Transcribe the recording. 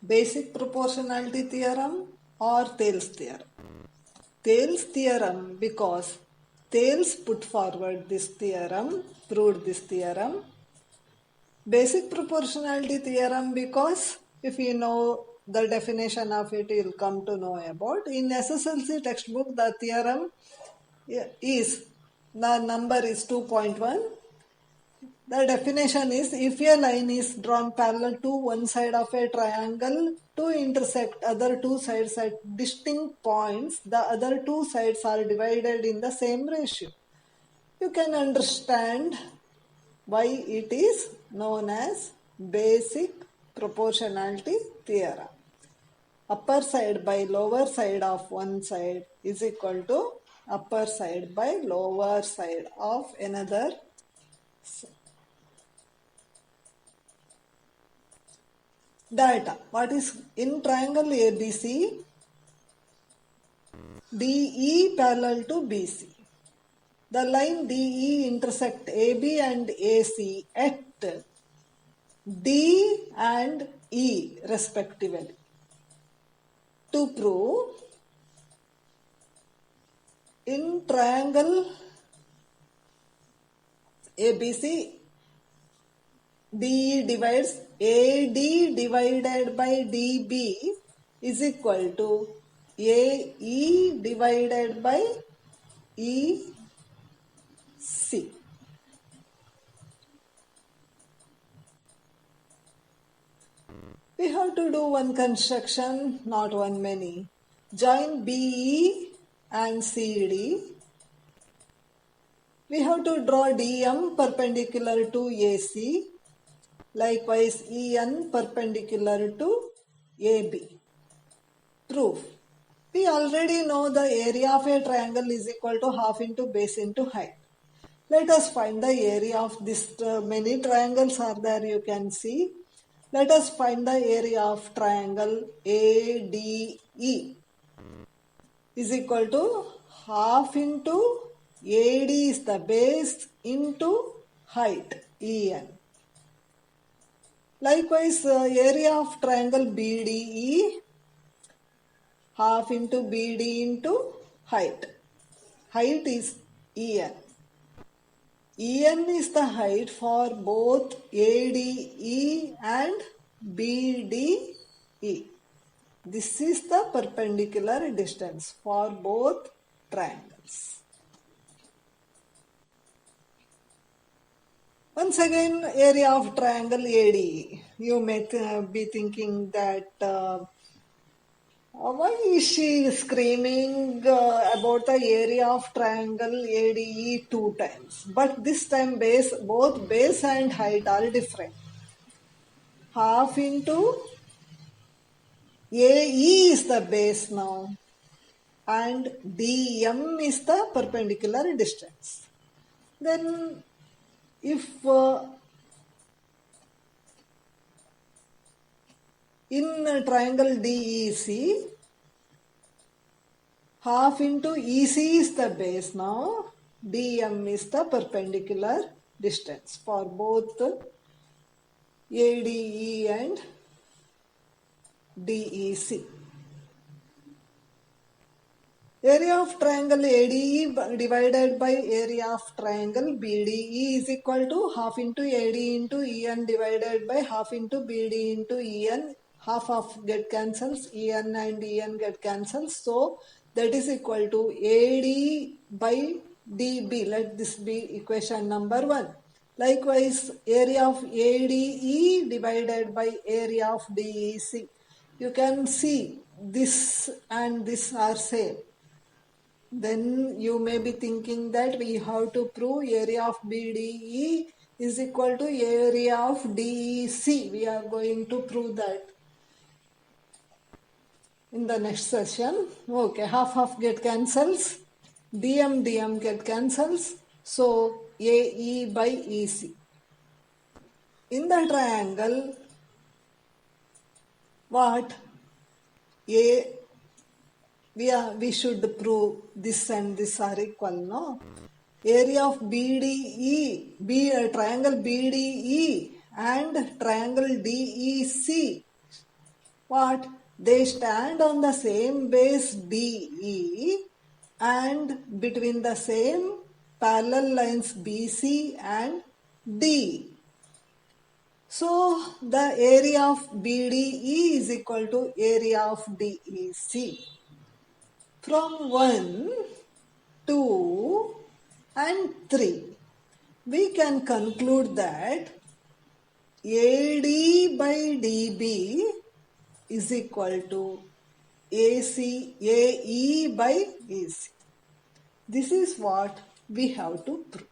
basic proportionality theorem or Thales theorem. Thales theorem because Thales put forward this theorem, proved this theorem. Basic proportionality theorem because if you know the definition of it, you'll come to know about. In SSLC textbook, the theorem is, the number is 2.1. The definition is, if a line is drawn parallel to one side of a triangle to intersect other two sides at distinct points, the other two sides are divided in the same ratio. You can understand why it is known as basic proportionality theorem. Upper side by lower side of one side is equal to upper side by lower side of another side. Data. What is in triangle ABC? DE parallel to BC. The line DE intersect AB and AC at D and E respectively. To prove, in triangle ABC, DE divides AD divided by DB is equal to AE divided by EC. We have to do one construction, not one many. Join BE and CD. We have to draw DM perpendicular to AC. Likewise, EN perpendicular to AB. Proof. We already know the area of a triangle is equal to half into base into height. Let us find the area of this. Many triangles are there, you can see. Let us find the area of triangle ADE is equal to half into AD is the base into height EN. Likewise, area of triangle BDE, half into BD into height. Height is EN. EN is the height for both ADE and BDE. This is the perpendicular distance for both triangles. Once again, area of triangle ADE. You may be thinking that why is she screaming about the area of triangle ADE 2 times? But this time both base and height are different. Half into AE is the base now and DM is the perpendicular distance. Then if in triangle DEC, half into EC is the base now, DM is the perpendicular distance for both ADE and DEC. Area of triangle ADE divided by area of triangle BDE is equal to half into AD into EN divided by half into BD into EN. Half of get cancels, EN and EN get cancels. So that is equal to AD by DB. Let this be equation number 1. Likewise, area of ADE divided by area of DEC. You can see this and this are same. Then you may be thinking that we have to prove area of BDE is equal to area of DEC. We are going to prove that in the next session. Okay, half get cancels, DM get cancels, so AE by EC. In the triangle, what? We should prove this and this are equal, no? Area of BDE, triangle BDE and triangle DEC. What? They stand on the same base DE and between the same parallel lines BC and D. So the area of BDE is equal to area of DEC. From 1, 2 and 3, we can conclude that AD by DB is equal to AE by AC. This is what we have to prove.